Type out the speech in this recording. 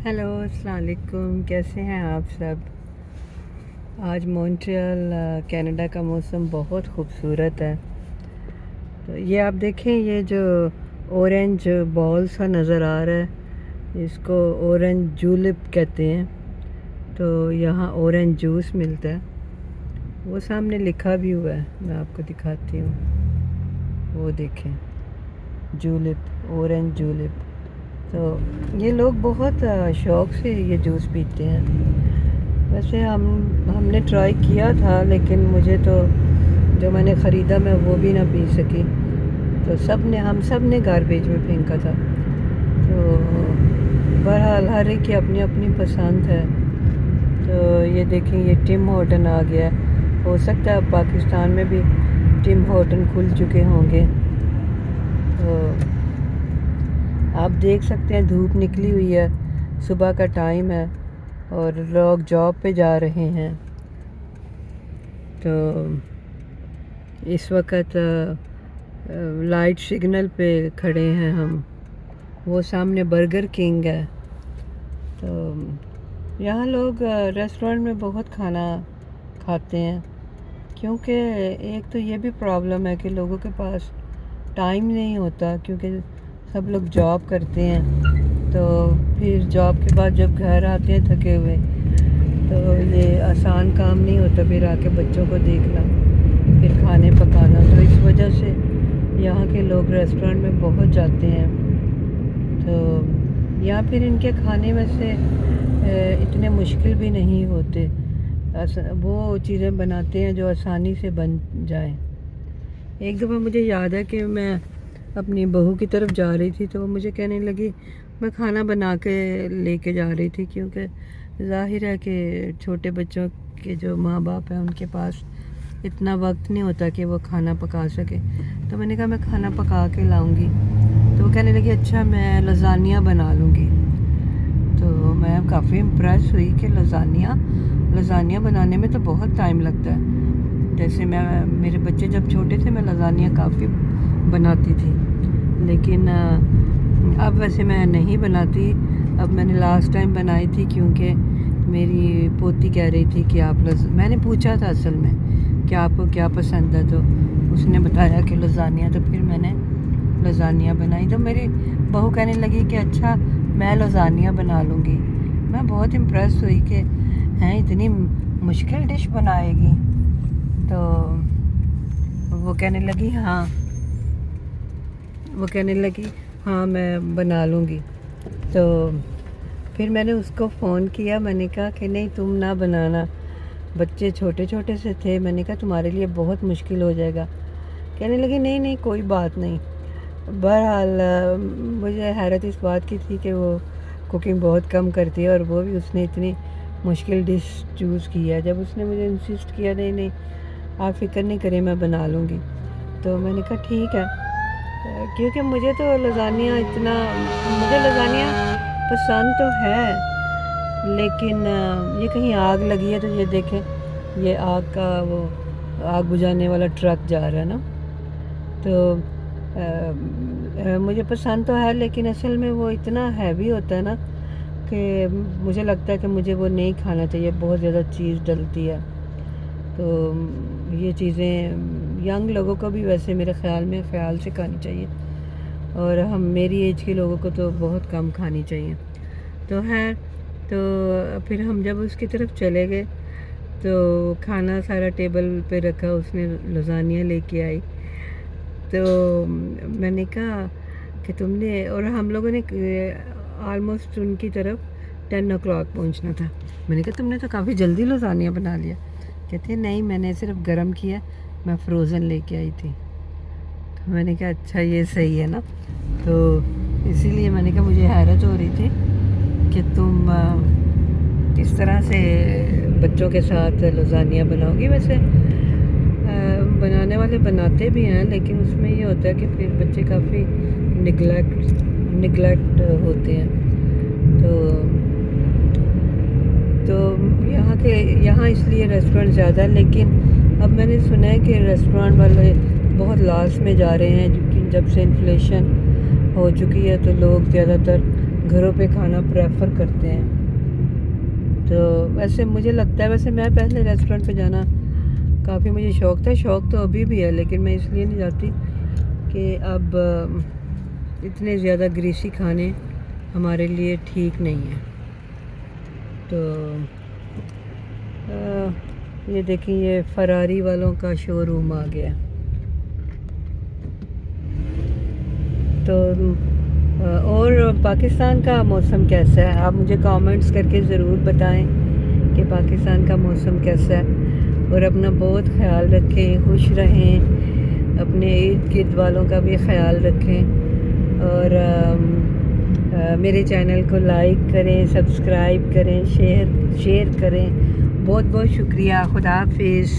Hello अस्सलाम वालेकुम, कैसे हैं आप सब। आज मॉन्ट्रियल कनाडा का मौसम बहुत खूबसूरत है। तो ये आप देखें, ये जो ऑरेंज बॉल सा नज़र आ रहा है, इसको ऑरेंज जूलिप कहते हैं। तो यहाँ ऑरेंज जूस मिलता है, वो सामने लिखा भी हुआ है, मैं आपको दिखाती हूँ। वो देखें, जूलिप, ऑरेंज जूलिप। तो ये लोग बहुत शौक़ से ये जूस पीते हैं। वैसे हमने ट्राई किया था, लेकिन मुझे तो जो मैंने ख़रीदा मैं वो भी ना पी सकी। तो हम सब ने गार्बेज में फेंका था। तो बहरहाल हर एक की अपनी अपनी पसंद है। तो ये देखें, ये टिम हॉर्टन आ गया। हो सकता है पाकिस्तान में भी टिम हॉर्टन खुल चुके होंगे। तो आप देख सकते हैं, धूप निकली हुई है, सुबह का टाइम है और लोग जॉब पे जा रहे हैं। तो इस वक्त लाइट सिग्नल पे खड़े हैं हम। वो सामने बर्गर किंग है। तो यहाँ लोग रेस्टोरेंट में बहुत खाना खाते हैं, क्योंकि एक तो ये भी प्रॉब्लम है कि लोगों के पास टाइम नहीं होता, क्योंकि सब लोग जॉब करते हैं। तो फिर जॉब के बाद जब घर आते हैं थके हुए, तो ये आसान काम नहीं होता फिर आके बच्चों को देखना, फिर खाने पकाना। तो इस वजह से यहाँ के लोग रेस्टोरेंट में बहुत जाते हैं। तो या फिर इनके खाने में से इतने मुश्किल भी नहीं होते, वो चीज़ें बनाते हैं जो आसानी से बन जाएं। एक दफ़ा मुझे याद है कि मैं अपनी बहू की तरफ जा रही थी, तो वो मुझे कहने लगी मैं खाना बना के लेके जा रही थी, क्योंकि ज़ाहिर है कि छोटे बच्चों के जो माँ बाप हैं उनके पास इतना वक्त नहीं होता कि वो खाना पका सके। तो मैंने कहा मैं खाना पका के लाऊंगी। तो वो कहने लगी अच्छा मैं लज़ानिया बना लूँगी। तो मैं काफ़ी इम्प्रेस हुई कि लज़ानिया बनाने में तो बहुत टाइम लगता है। जैसे मेरे बच्चे जब छोटे थे, मैं लज़ानिया काफ़ी बनाती थी, लेकिन अब वैसे मैं नहीं बनाती। अब मैंने लास्ट टाइम बनाई थी, क्योंकि मेरी पोती कह रही थी कि मैंने पूछा था असल में कि आपको क्या पसंद है, तो उसने बताया कि लज़ानिया। तो फिर मैंने लज़ानिया बनाई। तो मेरी बहू कहने लगी कि अच्छा मैं लज़ानिया बना लूँगी। मैं बहुत इम्प्रेस हुई कि हैं इतनी मुश्किल डिश बनाएगी। तो वो कहने लगी हाँ मैं बना लूँगी। तो फिर मैंने उसको फ़ोन किया, मैंने कहा कि नहीं तुम ना बनाना, बच्चे छोटे छोटे से थे, मैंने कहा तुम्हारे लिए बहुत मुश्किल हो जाएगा। कहने लगी नहीं नहीं कोई बात नहीं। बहरहाल मुझे हैरत इस बात की थी कि वो कुकिंग बहुत कम करती है, और वो भी उसने इतनी मुश्किल डिश चूज़ किया। जब उसने मुझे इंसिस्ट किया नहीं नहीं आप फ़िक्र नहीं करें मैं बना लूँगी, तो मैंने कहा ठीक है। क्योंकि मुझे लज़ानिया पसंद तो है, लेकिन ये कहीं आग लगी है, तो ये देखें ये आग बुझाने वाला ट्रक जा रहा है ना। तो मुझे पसंद तो है, लेकिन असल में वो इतना हैवी होता है ना कि मुझे लगता है कि मुझे वो नहीं खाना चाहिए, बहुत ज़्यादा चीज़ डलती है। तो ये चीज़ें यंग लोगों को भी वैसे मेरे ख़्याल से खानी चाहिए, और मेरी एज के लोगों को तो बहुत कम खानी चाहिए। तो फिर हम जब उसकी तरफ चले गए, तो खाना सारा टेबल पे रखा, उसने लज़ानिया लेके आई। तो मैंने कहा कि तुमने, और हम लोगों ने आलमोस्ट उनकी तरफ 10 o'clock पहुँचना था। मैंने कहा तुमने तो काफ़ी जल्दी लज़ानिया बना लिया। कहते नहीं मैंने सिर्फ गर्म किया, मैं फ़्रोज़न लेके आई थी। तो मैंने कहा अच्छा ये सही है ना। तो इसीलिए मैंने कहा मुझे हैरत हो रही थी कि तुम किस तरह से बच्चों के साथ लज़ानिया बनाओगी। वैसे बनाने वाले बनाते भी हैं, लेकिन उसमें ये होता है कि फिर बच्चे काफ़ी निगलेक्ट होते हैं। तो यहाँ इसलिए रेस्टोरेंट ज़्यादा, लेकिन अब मैंने सुना है कि रेस्टोरेंट वाले बहुत लॉस में जा रहे हैं, क्योंकि जब से इन्फ्लेशन हो चुकी है तो लोग ज़्यादातर گھروں پہ کھانا پریفر کرتے ہیں. تو ویسے مجھے لگتا ہے، ویسے میں پہلے ریسٹورنٹ پہ جانا کافی مجھے شوق تھا، شوق تو ابھی بھی ہے، لیکن میں اس لیے نہیں جاتی کہ اب اتنے زیادہ گریسی کھانے ہمارے لیے ٹھیک نہیں ہیں. تو یہ دیکھیں، یہ فراری والوں کا شو روم آ گیا. تو اور پاکستان کا موسم کیسا ہے؟ آپ مجھے کامنٹس کر کے ضرور بتائیں کہ پاکستان کا موسم کیسا ہے. اور اپنا بہت خیال رکھیں، خوش رہیں، اپنے ارد گرد والوں کا بھی خیال رکھیں. اور میرے چینل کو لائک کریں، سبسکرائب کریں، شیئر کریں. بہت بہت شکریہ. خدا حافظ.